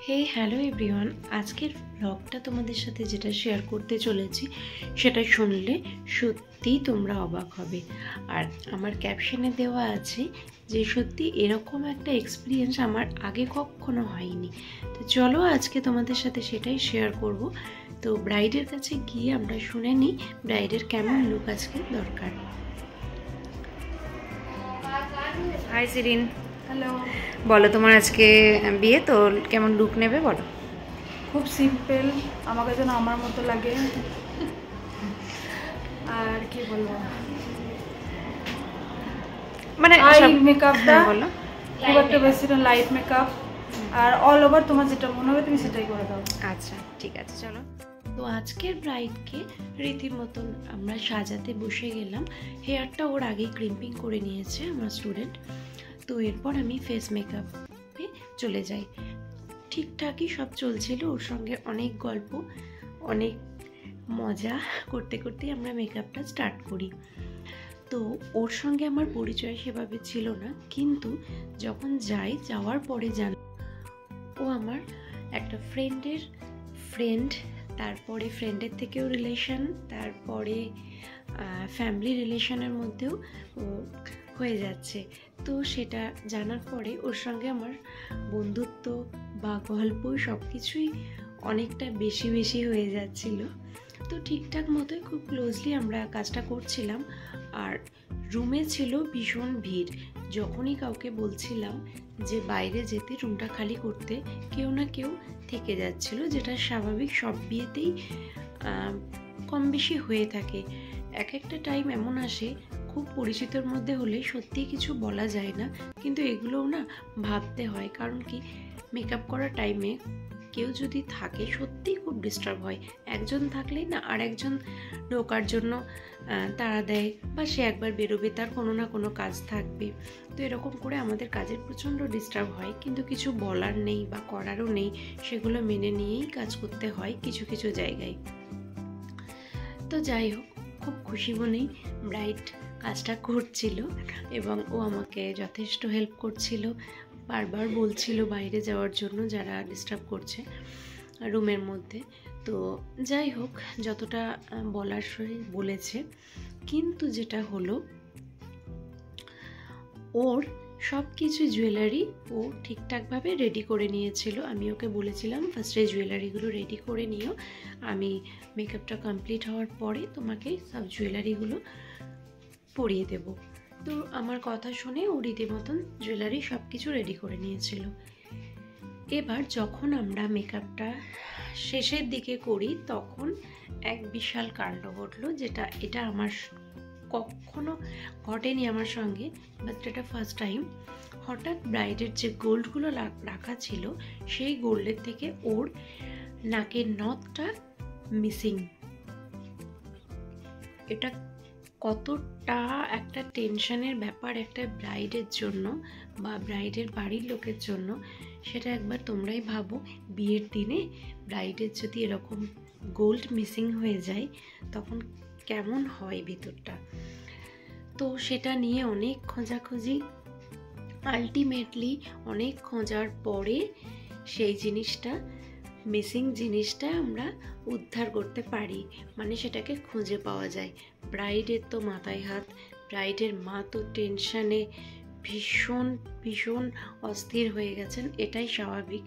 হে hello everyone, আজকের ব্লগটা তোমাদের সাথে যেটা শেয়ার করতে চলেছি সেটা শুনলে সত্যিই তোমরা অবাক হবে। আর আমার ক্যাপশনে দেওয়া আছে যে সত্যি এরকম একটা এক্সপিরিয়েন্স আমার আগে কখনো হয়নি। তো চলো আজকে তোমাদের সাথে সেটাই শেয়ার করব। তো ব্রাইডের কাছে গিয়ে আমরা শুনে নিই ব্রাইডের কেমন লুক আজকে দরকার। Hi Shirin, hello. বলো তোমার আজকে বিয়ে, তো কেমন লুক নেবে বলো। খুব সিম্পল, আমাকে যেন আমার মতো লাগে। আর কি বলবো, মানে আই মেকআপটা বলো, খুব একটা বেশি না, লাইট মেকআপ। আর অল ওভার তোমার যেটা মনে হবে তুমি সেটাই করে দাও। আচ্ছা ঠিক আছে চলো। তো আজকের ব্রাইডকে রীতিমতন আমরা সাজাতে বসে গেলাম। হেয়ারটা ওর আগেই ক্রিম্পিং করে নিয়েছে আমার স্টুডেন্ট। তো এরপর আমি ফেস মেকআপে চলে যাই। ঠিকঠাকই সব চলছিল, ওর সঙ্গে অনেক গল্প অনেক মজা করতে করতে আমরা মেকআপটা স্টার্ট করি। তো ওর সঙ্গে আমার পরিচয় সেভাবে ছিল না, কিন্তু যখন যাওয়ার পরে জান ও আমার একটা ফ্রেন্ডের ফ্রেন্ড, তারপরে ফ্রেন্ডের থেকেও রিলেশন, তারপরে ফ্যামিলি রিলেশনের মধ্যেও ও হয়ে যাচ্ছে। তো সেটা জানার পরে ওর সঙ্গে আমার বন্ধুত্ব বা গল্প সব কিছুই অনেকটা বেশি বেশি হয়ে যাচ্ছিল। তো ঠিকঠাক মতোই খুব ক্লোজলি আমরা কাজটা করছিলাম। আর রুমে ছিল ভীষণ ভিড়। যখনই কাউকে বলছিলাম যে বাইরে যেতে, রুমটা খালি করতে, কেউ না কেউ থেকে যাচ্ছিল, যেটা স্বাভাবিক, সব বিয়েতেই কম বেশি হয়ে থাকে। এক একটা টাইম এমন আসে খুব পরিচিতর মধ্যে হলে সত্যি কিছু বলা যায় না, কিন্তু এগুলোও না ভাবতে হয়। কারণ কি, মেকআপ করার টাইমে কেউ যদি থাকে সত্যিই খুব ডিস্টার্ব হয়। একজন থাকলেই না আর একজন ঢোকার জন্য তাড়া দেয়, বা সে একবার বেরোবে, তার কোনো না কোনো কাজ থাকবে। তো এরকম করে আমাদের কাজের প্রচণ্ড ডিস্টার্ব হয়, কিন্তু কিছু বলার নেই বা করারও নেই, সেগুলো মেনে নিয়েই কাজ করতে হয় কিছু কিছু জায়গায়। তো যাই হোক, খুব খুশি মনেই ব্রাইড কাজটা করছিল এবং ও আমাকে যথেষ্ট হেল্প করছিল। বারবার বলছিল বাইরে যাওয়ার জন্য, যারা ডিস্টার্ব করছে রুমের মধ্যে। তো যাই হোক, যতটা বলার সঙ্গে বলেছে। কিন্তু যেটা হলো, ওর সব কিছু জুয়েলারি ও ঠিকঠাকভাবে রেডি করে নিয়েছিল। আমি ওকে বলেছিলাম ফার্স্টে জুয়েলারিগুলো রেডি করে নিও, আমি মেকআপটা কমপ্লিট হওয়ার পরে তোমাকে সব জুয়েলারিগুলো পরিয়ে দেব। তো আমার কথা শুনে ও রীতিমতন জুয়েলারি সব কিছু রেডি করে নিয়েছিল। এবার যখন আমরা মেকআপটা শেষের দিকে করি, তখন এক বিশাল কাণ্ড ঘটলো, এটা আমার কখনো ঘটেনি আমার সঙ্গে, বাট এটা ফার্স্ট টাইম। হঠাৎ ব্রাইডের যে গোল্ডগুলো রাখা ছিল, সেই গোল্ডের থেকে ওর নাকের নথটা মিসিং। এটা কতটা একটা টেনশনের ব্যাপার একটা ব্রাইডের জন্য বা ব্রাইডের বাড়ির লোকের জন্য, সেটা একবার তোমরাই ভাবো। বিয়ের দিনে ব্রাইডের যদি এরকম গোল্ড মিসিং হয়ে যায় তখন কেমন হয় ভিতরটা। তো সেটা নিয়ে অনেক খোঁজাখুঁজি, আলটিমেটলি অনেক খোঁজার পরে সেই জিনিসটা, মিসিং জিনিসটা আমরা উদ্ধার করতে পারি, মানে সেটাকে খুঁজে পাওয়া যায়। ব্রাইডের তো মাথায় হাত, ব্রাইডের মা তো টেনশানে ভীষণ ভীষণ অস্থির হয়ে গেছেন। এটাই স্বাভাবিক,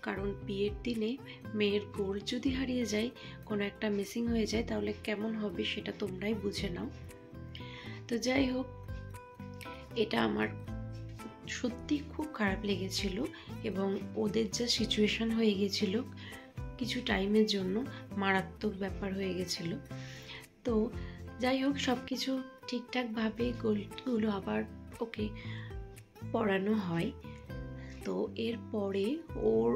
কারণ বিয়ের দিনে মেয়ের গোল্ড যদি হারিয়ে যায়, কোনো একটা মিসিং হয়ে যায়, তাহলে কেমন হবে সেটা তোমরাই বুঝে নাও। তো যাই হোক, এটা আমার সত্যি খুব খারাপ লেগেছিল এবং ওদের যা সিচুয়েশন হয়ে গেছিল কিছু টাইমের জন্য, মারাত্মক ব্যাপার হয়ে গেছিল। তো যাই হোক, সব কিছু ঠিকঠাকভাবে গোল্ডগুলো আবার ওকে পরানো হয়। তো এরপরে ওর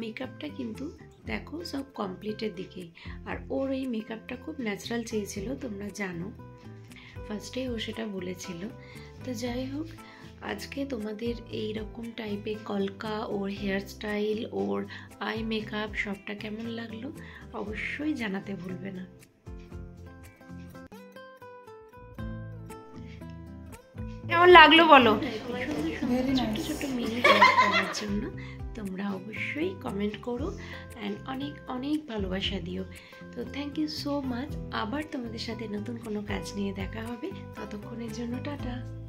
মেকআপটা কিন্তু দেখো সব কমপ্লিটের দিকেই। আর ওর এই মেকআপটা খুব ন্যাচারাল চেয়েছিল, তোমরা জানো, ফার্স্টেই ও সেটা বলেছিল। তো যাই হোক, আজকে তোমাদের এই রকম টাইপের কলকা, ওর হেয়ার স্টাইল, ওর আই মেকআপ সবটা কেমন লাগলো অবশ্যই জানাতে ভুলবে না। কেমন লাগলো বলো। ছোট ছোট মিনি করার জন্য তোমরা অবশ্যই কমেন্ট করো অ্যান্ড অনেক অনেক ভালোবাসা দিও। তো থ্যাংক ইউ সো মাচ। আবার তোমাদের সাথে নতুন কোনো কাজ নিয়ে দেখা হবে, ততক্ষণের জন্য টাটা।